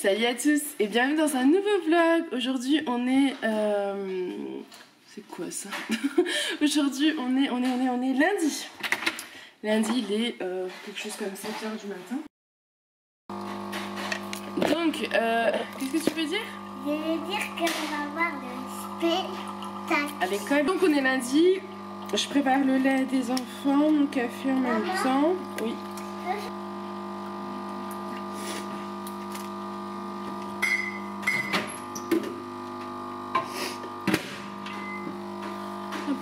Salut à tous et bienvenue dans un nouveau vlog. Aujourd'hui on est... C'est quoi ça? Aujourd'hui on est lundi. Lundi il est quelque chose comme 7h du matin. Donc, qu'est-ce que tu veux dire? Je veux dire qu'on va avoir le spectacle à l'école. Donc on est lundi, je prépare le lait des enfants, mon café en même temps. Oui.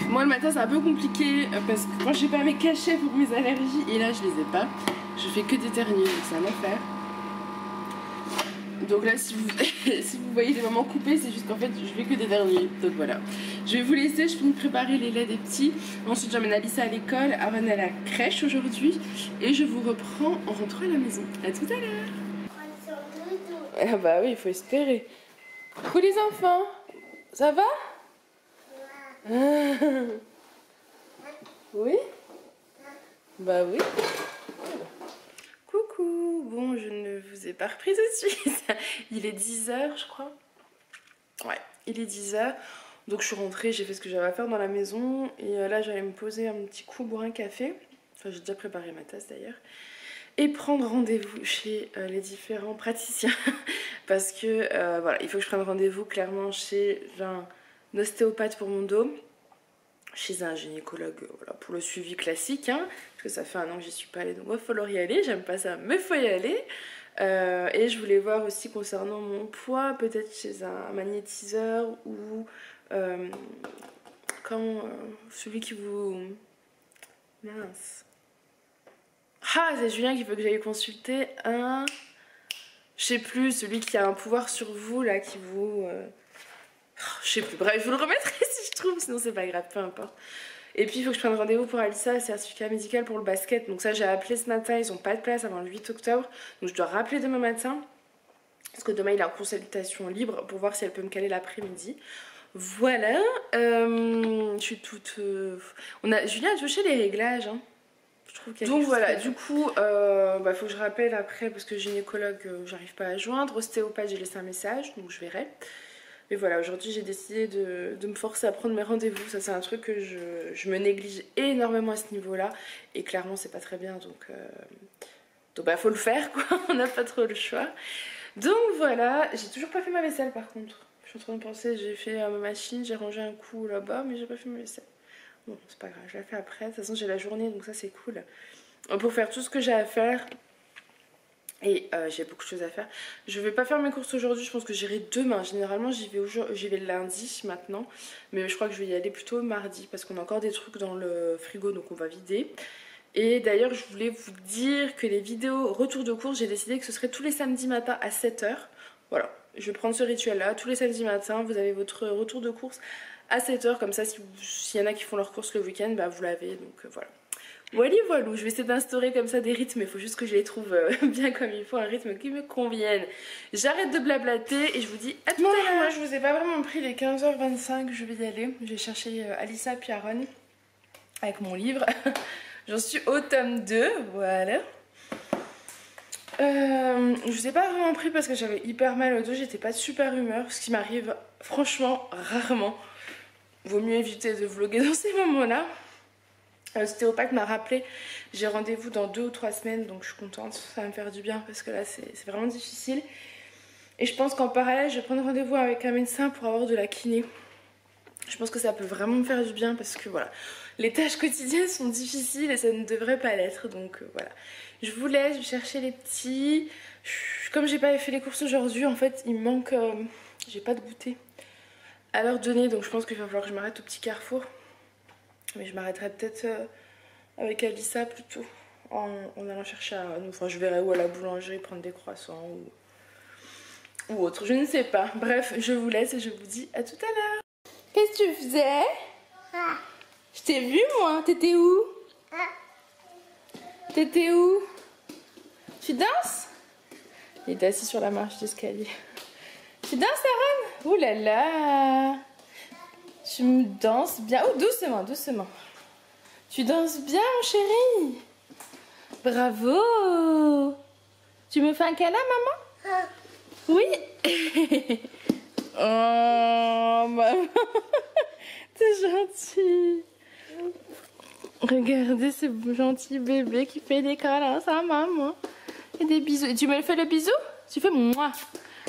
Moi le matin c'est un peu compliqué parce que quand j'ai pas mes cachets pour mes allergies et là je les ai pas, je fais que d'éternuer, donc c'est un enfer. Donc là si vous, si vous voyez les moments coupés, c'est juste qu'en fait je fais que d'éternuer. Donc voilà, je vais vous laisser, je finis de préparer les laits des petits. Ensuite j'emmène Alissa à l'école, Aaron à la crèche aujourd'hui et je vous reprends en rentrant à la maison. A tout à l'heure. Ah bah oui, il faut espérer. Coucou les enfants, ça va? Oui? Bah oui. Coucou. Bon, je ne vous ai pas repris tout de suite. Il est 10h je crois. Ouais, il est 10h. Donc je suis rentrée, j'ai fait ce que j'avais à faire dans la maison. Et là j'allais me poser un petit coup, boire un café. Enfin j'ai déjà préparé ma tasse d'ailleurs. Et prendre rendez-vous chez les différents praticiens. Parce que voilà, il faut que je prenne rendez-vous clairement chez un ostéopathe pour mon dos, chez un gynécologue voilà, pour le suivi classique, hein, parce que ça fait 1 an que j'y suis pas allée, donc il va falloir y aller, j'aime pas ça, mais faut y aller. Et je voulais voir aussi concernant mon poids, peut-être chez un magnétiseur ou celui qui vous... Mince. Ah, c'est Julien qu'il faut que j'aille consulter un... Je sais plus, celui qui a un pouvoir sur vous, là, qui vous... Je sais plus, bref, je vous le remettrai si je trouve, sinon c'est pas grave, peu importe. Et puis il faut que je prenne rendez-vous pour Alissa, certificat médical pour le basket. Donc ça j'ai appelé ce matin, ils ont pas de place avant le 8 octobre. Donc je dois rappeler demain matin. Parce que demain il est en consultation libre pour voir si elle peut me caler l'après-midi. Voilà, je suis toute... Julien a touché les réglages, hein. Je trouve qu'il y a donc voilà, du coup, faut que je rappelle après parce que gynécologue, j'arrive pas à joindre. Ostéopathe, j'ai laissé un message, donc je verrai. Mais voilà, aujourd'hui j'ai décidé de me forcer à prendre mes rendez-vous. Ça c'est un truc que je me néglige énormément à ce niveau-là. Et clairement c'est pas très bien, donc faut le faire quoi, on n'a pas trop le choix. Donc voilà, j'ai toujours pas fait ma vaisselle par contre. Je suis en train de penser, j'ai fait ma machine, j'ai rangé un coup là-bas, mais j'ai pas fait ma vaisselle. Bon, c'est pas grave, je la fais après. De toute façon j'ai la journée, donc ça c'est cool. Pour faire tout ce que j'ai à faire... Et j'ai beaucoup de choses à faire. Je vais pas faire mes courses aujourd'hui, je pense que j'irai demain. Généralement j'y vais lundi maintenant. Mais je crois que je vais y aller plutôt mardi parce qu'on a encore des trucs dans le frigo, donc on va vider. Et d'ailleurs je voulais vous dire que les vidéos retour de course, j'ai décidé que ce serait tous les samedis matins à 7h. Voilà, je vais prendre ce rituel là. Tous les samedis matins vous avez votre retour de course à 7h. Comme ça s'il y en a qui font leurs courses le week-end, bah vous l'avez, donc voilà. Voilà, je vais essayer d'instaurer comme ça des rythmes, il faut juste que je les trouve bien comme il faut, un rythme qui me convienne. J'arrête de blablater et je vous dis à tout à l'heure. Moi je vous ai pas vraiment pris les 15h25, je vais y aller. Je vais chercher Alissa puis Aaron avec mon livre. J'en suis au tome 2, voilà. Je vous ai pas vraiment pris parce que j'avais hyper mal au dos, j'étais pas de super humeur, ce qui m'arrive franchement rarement. Vaut mieux éviter de vlogger dans ces moments-là. L'ostéopathe m'a rappelé, j'ai rendez-vous dans 2 ou 3 semaines, donc je suis contente, ça va me faire du bien parce que là c'est vraiment difficile. Et je pense qu'en parallèle je vais prendre rendez-vous avec un médecin pour avoir de la kiné. Je pense que ça peut vraiment me faire du bien parce que voilà, les tâches quotidiennes sont difficiles et ça ne devrait pas l'être, donc voilà. Je vous laisse, je vais chercher les petits. Comme j'ai pas fait les courses aujourd'hui, en fait il me manque, j'ai pas de goûter à leur donner, donc je pense qu'il va falloir que je m'arrête au petit Carrefour. Mais je m'arrêterai peut-être avec Alissa plutôt en allant chercher enfin je verrai où à la boulangerie prendre des croissants ou autre, je ne sais pas. Bref, je vous laisse et je vous dis à tout à l'heure. Qu'est-ce que tu faisais? Je t'ai vu moi, t'étais où? T'étais où? Tu danses? Il était assis sur la marche d'escalier. Tu danses Aaron? Ouh là là. Tu me danses bien. Oh, doucement, doucement. Tu danses bien, mon chéri. Bravo. Tu me fais un câlin, maman? Oui. Oh, maman. T'es gentil. Regardez ce gentil bébé qui fait des câlins à sa maman. Et des bisous. Et tu me fais le bisou? Tu fais moi.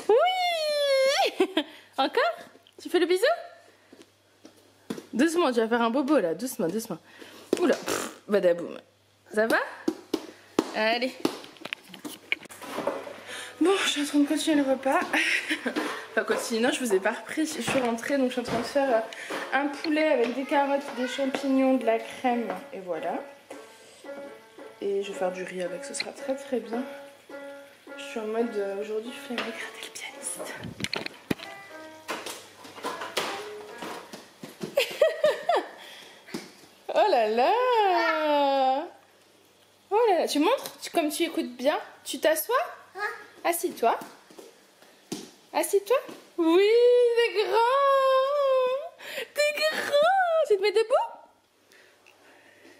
Oui. Encore? Tu fais le bisou? Doucement, tu vas faire un bobo là. Doucement, doucement. Oula, badaboum. Ça va? Allez. Bon, je suis en train de continuer le repas. Enfin, continuer, non, je vous ai pas repris. Je suis rentrée, donc je suis en train de faire un poulet avec des carottes, des champignons, de la crème. Et voilà. Et je vais faire du riz avec, ce sera très très bien. Je suis en mode, aujourd'hui, je fais maigre le pianiste. Oh là là! Oh là là, tu montres? Comme tu écoutes bien, tu t'assois? Assis-toi. Assis-toi. Oui, t'es grand. T'es grand. Tu te mets debout?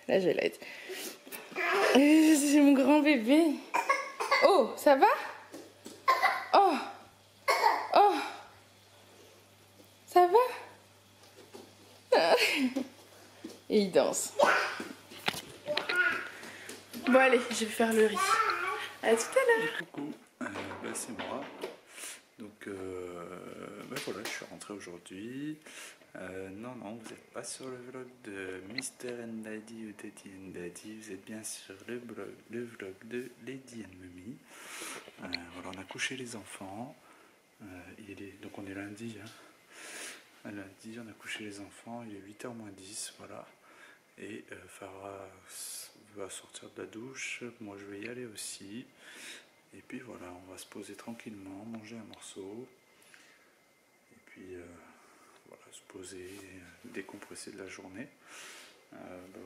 Là, je l'aide. C'est mon grand bébé. Oh, ça va? Oh. Oh. Ça va? Et il danse. Bon, allez, je vais faire le riz. À tout à l'heure. Coucou, c'est moi. Donc voilà, je suis rentré aujourd'hui. Non, vous n'êtes pas sur le vlog de Mr. and Daddy ou Daddy and Daddy. Vous êtes bien sur le vlog de Lady and Mummy. Voilà, on a couché les enfants. Donc on est lundi. Lundi, on a couché les enfants. Il est 8h moins 10. Voilà. Et Farah va sortir de la douche. Moi, je vais y aller aussi. Et puis voilà, on va se poser tranquillement, manger un morceau. Et puis voilà, se poser, décompresser de la journée.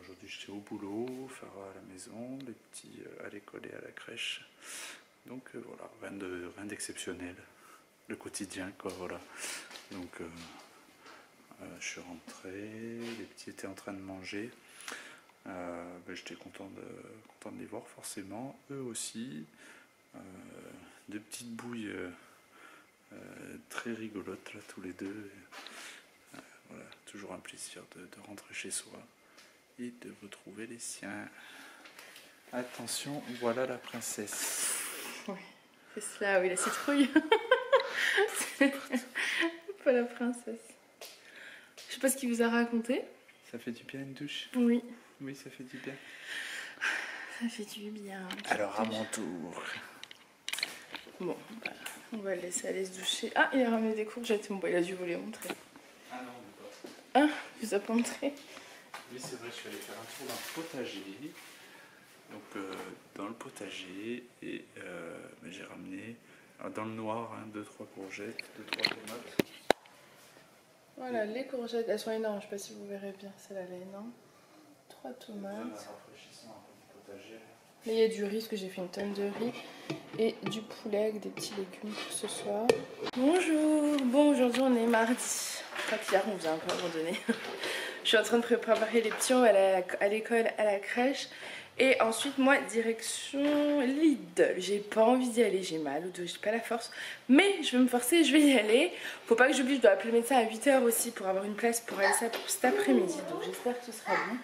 Aujourd'hui, j'étais au boulot, Farah à la maison, les petits à l'école et à la crèche. Donc voilà, rien d'exceptionnel. Le quotidien, quoi, voilà. Donc je suis rentré, les petits étaient en train de manger. J'étais content de les voir forcément, eux aussi. Deux petites bouilles très rigolotes là tous les deux. Voilà, toujours un plaisir de rentrer chez soi et de retrouver les siens. Attention, voilà la princesse. Oui, c'est cela, oui, la citrouille. C'est pas la princesse. Je sais pas ce qu'il vous a raconté. Ça fait du bien une douche? Oui. Oui, ça fait du bien. Ça fait du bien. Alors à mon tour. Bon, bah, on va le laisser aller se doucher. Ah, il a ramené des courgettes. Bon, bah, il a dû vous les montrer. Ah non, mais pas. Ah, il vous a pas montré. Oui, c'est vrai, je suis allé faire un tour dans le potager. Donc dans le potager, et j'ai ramené dans le noir 2-3 courgettes, 2-3 tomates. Voilà, les courgettes, elles sont énormes. Je sais pas si vous verrez bien. Celle-là, elle est énorme. 3 tomates. Là, il y a du riz, parce que j'ai fait une tonne de riz. Et du poulet avec des petits légumes pour ce soir. Bonjour. Bon, aujourd'hui, on est mardi. Je crois qu'hier, on faisait un peu abandonner. Je suis en train de préparer les petits à l'école, à la crèche. Et ensuite, moi, direction Lidl. J'ai pas envie d'y aller, j'ai mal au dos, j'ai pas la force. Mais je vais me forcer, je vais y aller. Faut pas que j'oublie, je dois appeler le médecin à 8h aussi pour avoir une place pour aller ça pour cet après-midi. Donc j'espère que ce sera bon.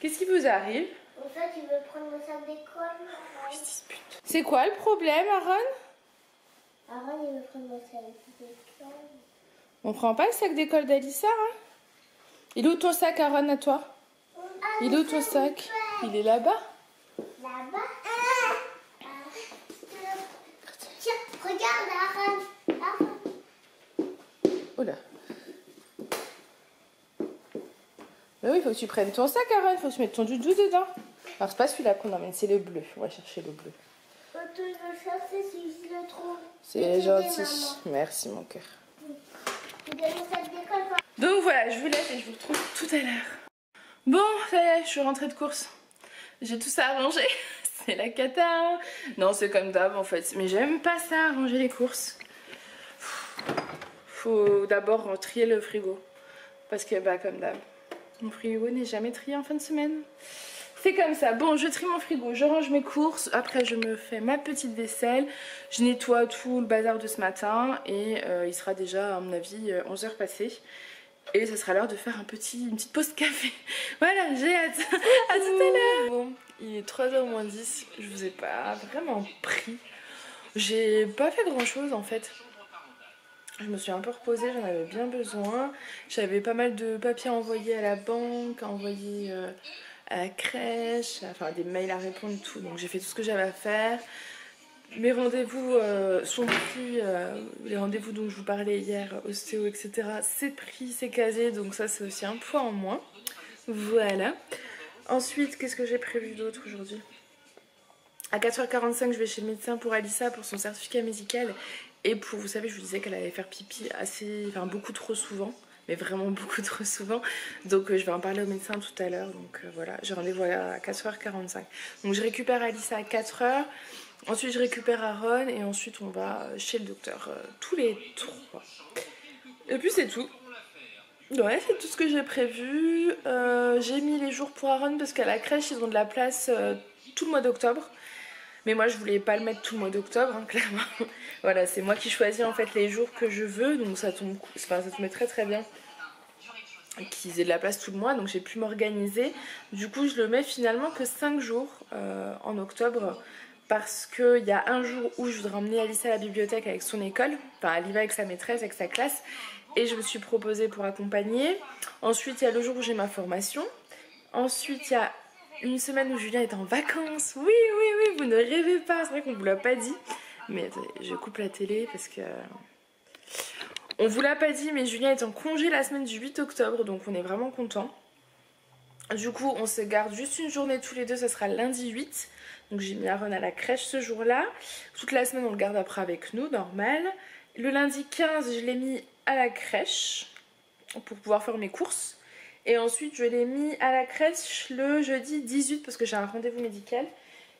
Qu'est-ce qui vous arrive? En fait, tu veux prendre le sac d'école? Ils se disputent. C'est quoi le problème, Aaron? Aaron, il veut prendre le sac d'école. On prend pas le sac d'école d'Alissa, hein? Il est où ton sac, Aaron, à toi? Il est où ton sac? Il est là-bas? Là-bas? Tiens, regarde, Aaron. Oh là. Mais oui, il faut que tu prennes ton sac, Aaron. Il faut que tu mettes ton doudou dedans. Alors, c'est pas celui-là qu'on emmène, c'est le bleu. On va chercher le bleu. Tu veux chercher si je le trouve. C'est gentil. Merci, mon cœur. Tu donnes le sac d'école. Donc voilà, je vous laisse et je vous retrouve tout à l'heure. Bon, ça y est, je suis rentrée de course. J'ai tout ça à ranger. C'est la cata. Non, c'est comme d'hab en fait. Mais j'aime pas ça, ranger les courses. Faut d'abord trier le frigo. Parce que, bah, comme d'hab, mon frigo n'est jamais trié en fin de semaine. c'est comme ça. Bon, je trie mon frigo, je range mes courses, après je me fais ma petite vaisselle, je nettoie tout le bazar de ce matin et il sera déjà à mon avis 11h passées. Et ce sera l'heure de faire une petite pause café. Voilà, j'ai hâte. À tout à l'heure. Bon, il est 3h moins 10, je vous ai pas vraiment pris. J'ai pas fait grand chose en fait. Je me suis un peu reposée, j'en avais bien besoin. J'avais pas mal de papiers à envoyer à la banque, à envoyer à la crèche, enfin des mails à répondre, tout. Donc j'ai fait tout ce que j'avais à faire. Mes rendez-vous sont pris, les rendez-vous dont je vous parlais hier, ostéo, etc. C'est pris, c'est casé, donc ça c'est aussi un point en moins. Voilà. Ensuite, qu'est-ce que j'ai prévu d'autre aujourd'hui? À 4h45, je vais chez le médecin pour Alissa, pour son certificat médical. Et pour, vous savez, je vous disais qu'elle allait faire pipi beaucoup trop souvent. Mais vraiment beaucoup trop souvent. Donc je vais en parler au médecin tout à l'heure. Donc voilà, j'ai rendez-vous à 4h45. Donc je récupère Alissa à 4h. Ensuite je récupère Aaron. Et ensuite on va chez le docteur tous les 3. Et puis c'est tout. Ouais, c'est tout ce que j'ai prévu. J'ai mis les jours pour Aaron parce qu'à la crèche ils ont de la place tout le mois d'octobre. Mais moi je voulais pas le mettre tout le mois d'octobre, hein, clairement. Voilà, c'est moi qui choisis en fait les jours que je veux, donc ça tombe, ça tombe très très bien qu'ils aient de la place tout le mois, donc j'ai pu m'organiser. Du coup je le mets finalement que 5 jours en octobre, parce qu'il y a un jour où je voudrais emmener Alice à la bibliothèque avec son école, enfin elle y va avec sa maîtresse, avec sa classe, et je me suis proposée pour accompagner. Ensuite il y a le jour où j'ai ma formation. Ensuite il y a une semaine où Julien est en vacances. Oui, oui, oui, vous ne rêvez pas. C'est vrai qu'on vous l'a pas dit. Mais attendez, je coupe la télé parce que... On vous l'a pas dit, mais Julien est en congé la semaine du 8 octobre. Donc on est vraiment contents. Du coup, on se garde juste une journée tous les deux. Ça sera lundi 8. Donc j'ai mis Aaron à la crèche ce jour-là. Toute la semaine, on le garde après avec nous, normal. Le lundi 15, je l'ai mis à la crèche pour pouvoir faire mes courses. Et ensuite je l'ai mis à la crèche le jeudi 18 parce que j'ai un rendez-vous médical.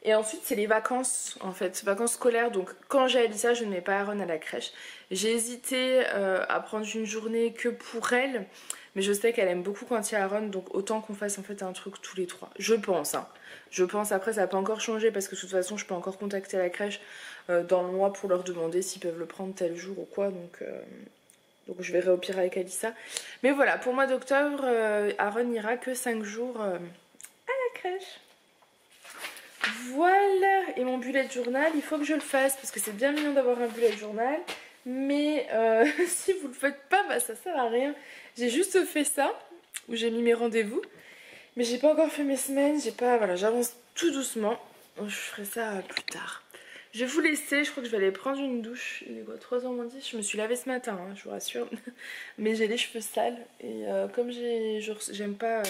Et ensuite c'est les vacances en fait, vacances scolaires. Donc quand j'ai Alissa, je ne mets pas Aaron à la crèche. J'ai hésité à prendre une journée que pour elle. Mais je sais qu'elle aime beaucoup quand il y a Aaron. Donc autant qu'on fasse en fait un truc tous les 3. Je pense hein. Je pense, après ça n'a pas encore changé parce que de toute façon je peux encore contacter la crèche dans le mois pour leur demander s'ils peuvent le prendre tel jour ou quoi. Donc je verrai au pire avec Alissa. Mais voilà, pour le mois d'octobre, Aaron n'ira que 5 jours à la crèche. Voilà. Et mon bullet journal, il faut que je le fasse parce que c'est bien mignon d'avoir un bullet journal. Mais si vous le faites pas, bah ça sert à rien. J'ai juste fait ça, où j'ai mis mes rendez-vous. Mais j'ai pas encore fait mes semaines, voilà, j'avance tout doucement. Je ferai ça plus tard. Je vais vous laisser, je crois que je vais aller prendre une douche. Il est quoi, 3h10? Je me suis lavée ce matin, hein, je vous rassure. Mais j'ai les cheveux sales. Et comme j'aime pas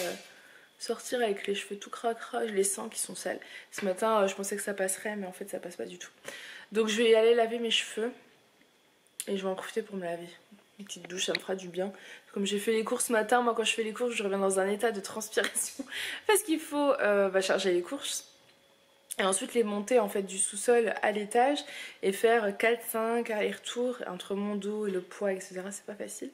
sortir avec les cheveux tout cracra, je les sens qui sont sales. Ce matin, je pensais que ça passerait, mais en fait ça passe pas du tout. Donc je vais aller laver mes cheveux. Et je vais en profiter pour me laver. Une petite douche, ça me fera du bien. Comme j'ai fait les courses ce matin, moi quand je fais les courses, je reviens dans un état de transpiration. Parce qu'il faut charger les courses. Et ensuite les monter en fait du sous-sol à l'étage et faire 4-5 allers-retours entre mon dos et le poids, etc. C'est pas facile.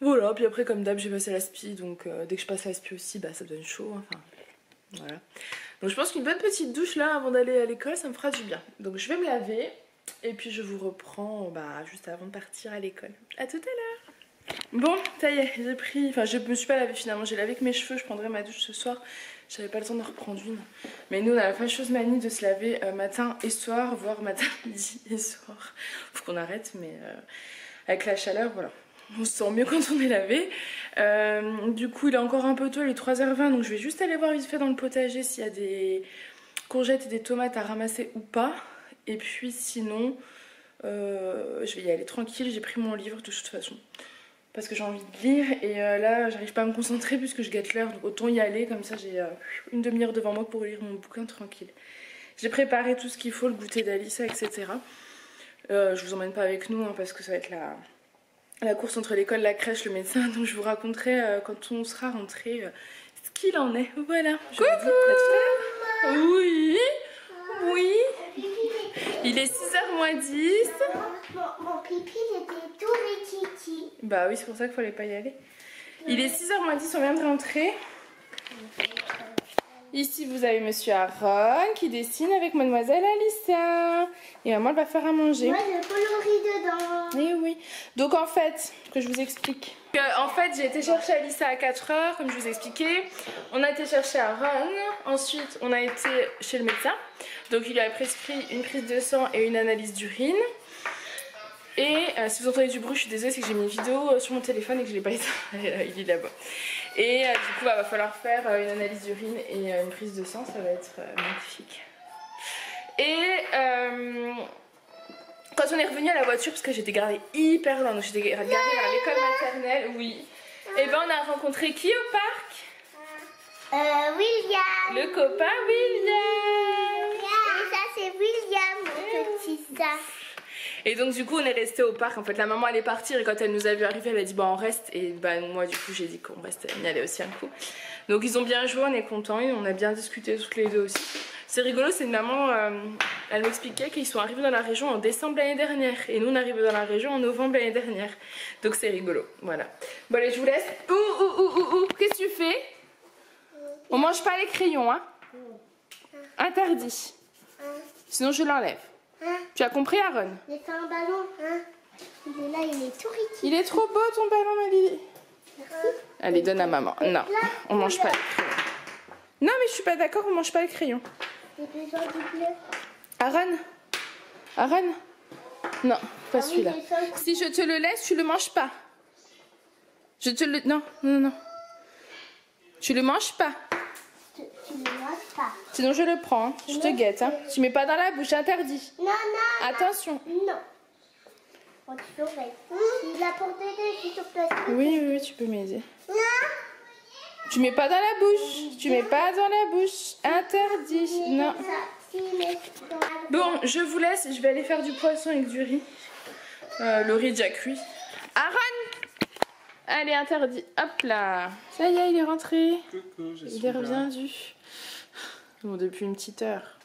Voilà, puis après comme d'hab j'ai passé l'aspi, donc dès que je passe l'aspi aussi, bah ça donne chaud. Enfin, voilà. Donc je pense qu'une bonne petite douche là avant d'aller à l'école, ça me fera du bien. Donc je vais me laver et puis je vous reprends juste avant de partir à l'école. A tout à l'heure. Bon, ça y est, j'ai pris... Enfin, je me suis pas lavée finalement, j'ai lavé que mes cheveux, je prendrai ma douche ce soir. J'avais pas le temps de reprendre une. Mais nous, on a la fâcheuse manie de se laver matin et soir, voire matin, midi et soir. Faut qu'on arrête, mais avec la chaleur, voilà. On se sent mieux quand on est lavé. Du coup, il est encore un peu tôt, il est 3h20, donc je vais juste aller voir vite fait dans le potager s'il y a des courgettes et des tomates à ramasser ou pas. Et puis sinon, je vais y aller tranquille, j'ai pris mon livre de toute façon. Parce que j'ai envie de lire et là j'arrive pas à me concentrer puisque je gâte l'heure, donc autant y aller, comme ça j'ai une demi-heure devant moi pour lire mon bouquin tranquille. J'ai préparé tout ce qu'il faut, le goûter d'Alissa, etc. Je vous emmène pas avec nous hein, parce que ça va être la course entre l'école, la crèche, le médecin, donc je vous raconterai quand on sera rentré ce qu'il en est. Voilà, je vous dis à tout à l'heure. Oui, oui. Il est 6h moins 10. Mon pipi il était tout petit. Bah oui, c'est pour ça qu'il fallait pas y aller. Il est 6h moins 10, on vient de rentrer. Ici, vous avez Monsieur Aaron qui dessine avec Mademoiselle Alicia. Et maman, elle va faire à manger. Moi, je colorie dedans. Eh oui. Donc, en fait, que je vous explique. En fait, j'ai été chercher Alicia à 4 h, comme je vous ai expliqué. On a été chercher Aaron. Ensuite, on a été chez le médecin. Donc, il lui a prescrit une prise de sang et une analyse d'urine. Et si vous entendez du bruit, je suis désolée, c'est que j'ai mis une vidéo sur mon téléphone et que je l'ai pas éteint. Il est là-bas. Et du coup, il va falloir faire une analyse d'urine et une prise de sang, ça va être magnifique. Et quand on est revenu à la voiture, parce que j'étais gardée hyper loin, donc j'étais gardée vers l'école maternelle, oui. Et ben on a rencontré qui au parc? William. Le copain William. Et ça, c'est William, mon petit ça. Et donc du coup on est resté au parc. En fait la maman allait partir et quand elle nous a vu arriver elle a dit bah on reste. Et bah moi du coup j'ai dit qu'on restait, on y allait aussi un coup. Donc ils ont bien joué, on est contents et on a bien discuté toutes les deux aussi. C'est rigolo, c'est une maman, elle m'expliquait qu'ils sont arrivés dans la région en décembre l'année dernière. Et nous on est arrivés dans la région en novembre l'année dernière. Donc c'est rigolo, voilà. Bon allez je vous laisse. Qu'est-ce que tu fais? On mange pas les crayons hein. Interdit. Sinon je l'enlève. Tu as compris Aaron? Mais c'est un ballon, hein. Il est là, il est tout riche. Il est trop beau ton ballon Malie. Allez donne à maman. Non, on mange pas les crayons. Non mais je suis pas d'accord, on mange pas les crayons. J'ai besoin du bleu. Aaron? Aaron? Non, pas celui-là. j'ai besoin de- Si je te le laisse, tu le manges pas. Je te le... Non, non, non. Tu le manges pas. Tu ne manges pas. Sinon je le prends. Hein. Je te guette. Hein. Tu mets pas dans la bouche, interdit. Non, non. Attention. Non. Oh, tu surveilles. Il a pour t'aider, je suis sur place. Oui, oui, oui, tu peux m'aider. Non. Tu mets pas dans la bouche. Tu mets pas dans la bouche. Interdit. Non. Ça, si, mais dans la- Bon, je vous laisse. Je vais aller faire du poisson avec du riz. Le riz déjà cuit. Aaron! Allez, interdit. Hop là. Ça y est, il est rentré. Coucou, je suis Il est là. reviendu. Bon, depuis une petite heure.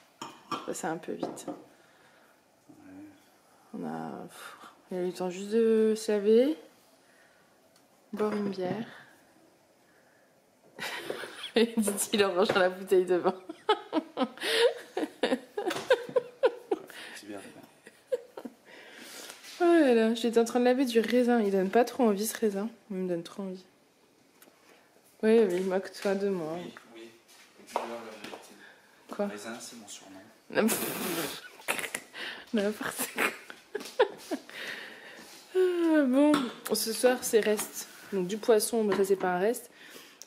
Ça un peu vite. On a... Il a eu le temps juste de se laver. Boire une bière. Et dit-il en rangeant la bouteille de vin. C'est bien. Oh là là, j'étais en train de laver du raisin. Il donne pas trop envie ce raisin. Il me donne trop envie. Oui, oui, moque-toi de moi. Oui, oui. Je veux la vérité. Quoi? Raisin, c'est mon surnom. N'importe quoi. Ah, bon, ce soir c'est reste. Donc du poisson, mais ça c'est pas un reste.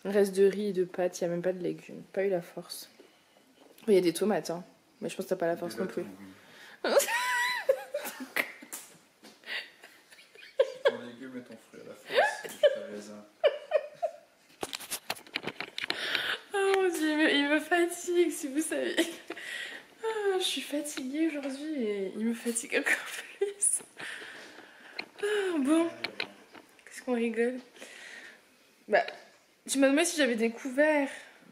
Un reste de riz et de pâtes, il n'y a même pas de légumes. Pas eu la force. Il y a des tomates, hein. Mais je pense que t'as pas la force non plus. Ton légume et ton fruit à la force, le raisin. Oh mon dieu, il me fatigue si vous savez. Ah, je suis fatiguée aujourd'hui et il me fatigue encore plus. Ah, bon, qu'est-ce qu'on rigole? Bah, tu m'as demandé si j'avais découvert.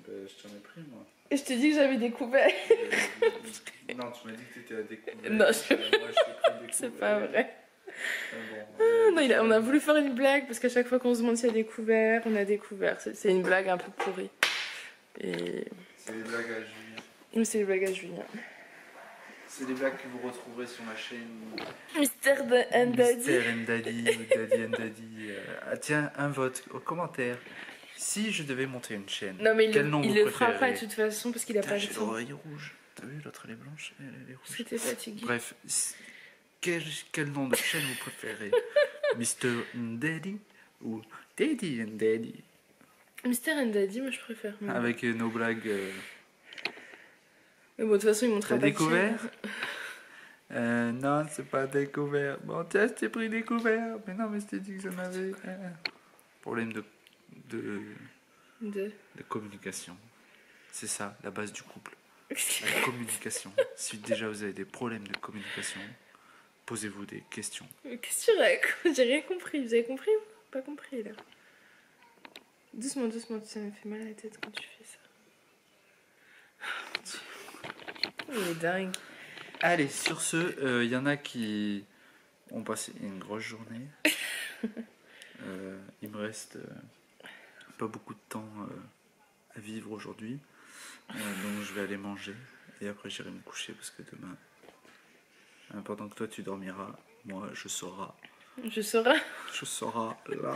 Ben, je t'en ai pris, moi. Et je te dis que j'avais découvert. Non, tu m'as dit que tu étais à découvert. Non, Moi, je t'ai pris découvert. C'est pas vrai. Bon, Non, on a voulu faire une blague parce qu'à chaque fois qu'on se demande s'il y a découvert, on a découvert. C'est une blague un peu pourrie. Et... c'est des blagues à Julien. Oui, c'est une blague à Julien. C'est des blagues que vous retrouverez sur ma chaîne. Mister and Daddy. Mister and Daddy, ou Daddy and Daddy. Ah, tiens, un vote au commentaire. Si je devais monter une chaîne, Non, mais quel nom il vous le fera pas préférez? de toute façon parce qu'il a Putain, pas le j'ai temps. l'oreille rouge. T'as vu, l'autre elle est blanche, elle est rouge. J'étais fatiguée. Bref, quel nom de chaîne vous préférez? Mister and Daddy ou Daddy and Daddy? Mister and Daddy, moi je préfère. Mais, Avec nos blagues. mais bon, de toute façon, il montrera T'as pas de découvert? chaîne. Non, c'est pas découvert. Bon, tiens, je t'ai pris découvert. Mais non, mais je t'ai dit que j'en avais. Problème de De... communication. C'est ça, la base du couple. La communication. Si déjà vous avez des problèmes de communication, posez-vous des questions. Qu'est-ce que tu racontes? J'ai rien compris. Vous avez compris ou pas compris là? Doucement, doucement, ça me fait mal à la tête quand tu fais ça. Il est dingue. Allez, sur ce, il y en a qui ont passé une grosse journée. Il me reste pas beaucoup de temps à vivre aujourd'hui. Donc je vais aller manger et après j'irai me coucher parce que demain, pendant que toi tu dormiras, moi je serai là,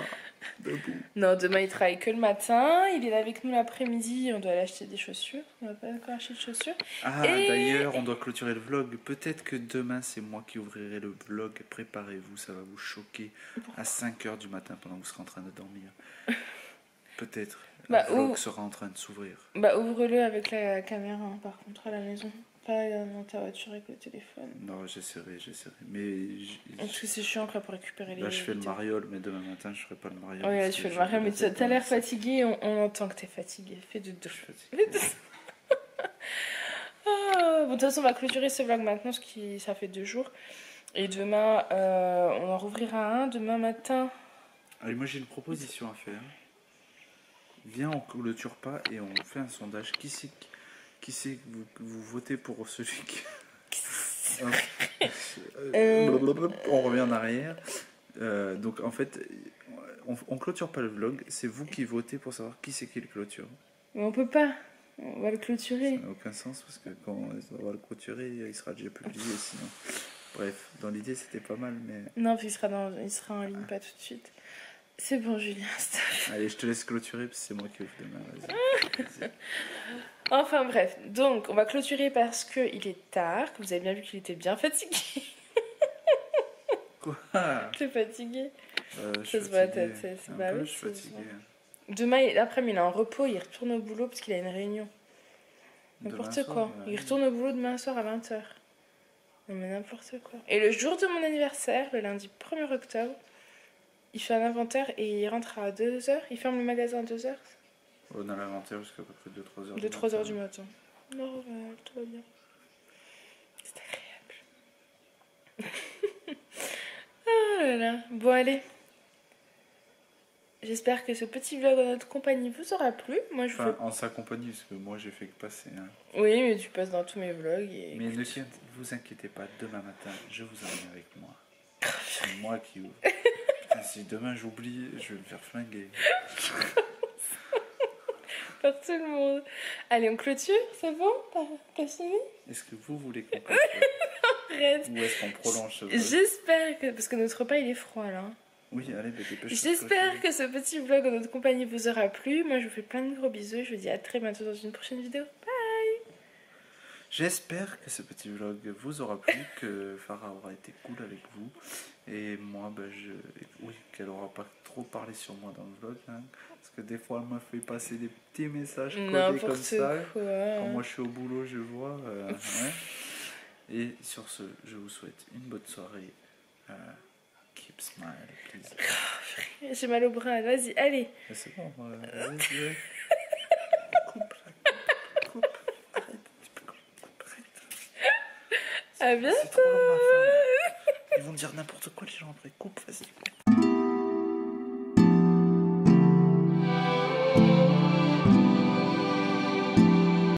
debout. Non, demain il travaille que le matin, il est là avec nous l'après-midi, on doit aller acheter des chaussures, on va pas encore acheter de chaussures. Ah, Et- d'ailleurs, on doit clôturer le vlog. Peut-être que demain, c'est moi qui ouvrirai le vlog. Préparez-vous, ça va vous choquer à 5h du matin pendant que vous serez en train de dormir. Peut-être. Bah, Le vlog ou- sera en train de s'ouvrir. Bah ouvre-le avec la caméra hein, par contre à la maison, pas dans ta voiture avec le téléphone. Non, j'essaierai. Mais Parce que c'est chiant après pour récupérer les là, je fais le vidéos. mariole, mais demain matin, je ferai pas le mariole. Ouais, parce tu que fais le je mariole, vais mais rester t'as l'air dans le sac. fatigué, on entend que t'es fatigué. Fais de deux. Je suis fatigué. Ah, bon, de toute façon, on va clôturer ce vlog maintenant, parce que ça fait 2 jours. Et demain, on en rouvrira un. Demain matin. Allez, moi, j'ai une proposition à faire. Viens, on clôture pas et on fait un sondage. Qui c'est que vous votez pour celui qui... On revient en arrière. Donc en fait, on clôture pas le vlog, c'est vous qui votez pour savoir qui c'est qui le clôture. Mais on peut pas. On va le clôturer. Ça n'a aucun sens parce que quand on va le clôturer, il sera déjà publié sinon. Bref, dans l'idée c'était pas mal, mais... Non, parce qu'il il sera en ligne, pas tout de suite. C'est bon, Julien. stop. Allez, je te laisse clôturer parce que c'est moi qui ouvre demain. Vas-y. Enfin bref, donc on va clôturer parce qu'il est tard, que vous avez bien vu qu'il était bien fatigué. Quoi T'es fatigué. Je Ça suis se voit à ta fatigué. tête. Un Bah peu, oui, je suis ça se fatigué. voit. Demain, l'après-midi, il est en repos, il retourne au boulot parce qu'il a une réunion. N'importe Demain quoi. soir, Il retourne au boulot demain soir à 20h. Non mais n'importe quoi. Et le jour de mon anniversaire, le lundi 1er octobre, il fait un inventaire et il rentre à 2h. Il ferme le magasin à 2h. On a l'inventaire jusqu'à peu près 2-3 heures. De 3h du matin. Normal, tout va bien. C'est agréable. Oh là là. Bon allez. J'espère que ce petit vlog en notre compagnie vous aura plu. Moi je Enfin, en sa compagnie, parce que moi j'ai fait que passer. Hein. Oui, mais tu passes dans tous mes vlogs et... Mais ne vous inquiétez pas, demain matin, je vous emmène avec moi. C'est moi qui ouvre. Putain, si demain j'oublie, je vais me faire flinguer. Par tout le monde. Allez, on clôture, c'est bon? T'as fini? Est-ce que vous voulez qu'on clôture Arrête. ou est-ce qu'on prolonge ce vlog? J'espère que... Parce que notre repas, il est froid, là. Oui, allez, mais dépêche-toi. J'espère que ce petit vlog en notre compagnie vous aura plu. Moi, je vous fais plein de gros bisous. Je vous dis à très bientôt dans une prochaine vidéo. J'espère que ce petit vlog vous aura plu, que Farah aura été cool avec vous. Et moi, oui, qu'elle aura pas trop parlé sur moi dans le vlog. Hein, parce que des fois, elle m'a fait passer des petits messages collés comme N'importe ça. quoi. Quand moi, je suis au boulot, je vois. Ouais. Et sur ce, je vous souhaite une bonne soirée. Keep smile, please. J'ai mal au bras. Vas-y, allez. Mais c'est bon, vas-y. Coupe, coupe. Arrête. À bientôt. C'est trop long, ma femme. Ils vont dire n'importe quoi, les gens après. Coupe, vas-y.